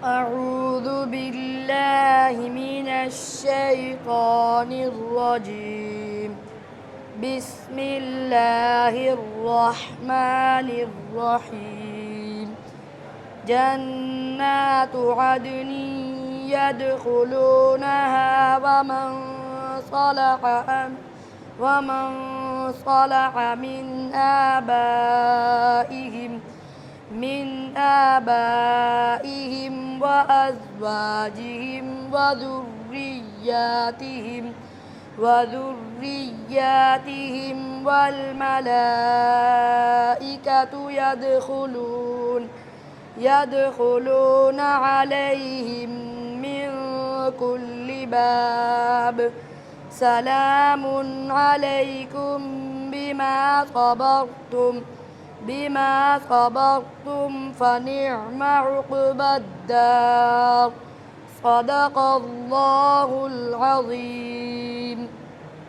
أعوذ بالله من الشيطان الرجيم. بسم الله الرحمن الرحيم. جنات عدن يدخلونها ومن صلح من آبائهم وأزواجهم وذرياتهم والملائكة يدخلون عليهم من كل باب. سلام عليكم بما صبرتم فنعم عقبى الدار. صدق الله العظيم.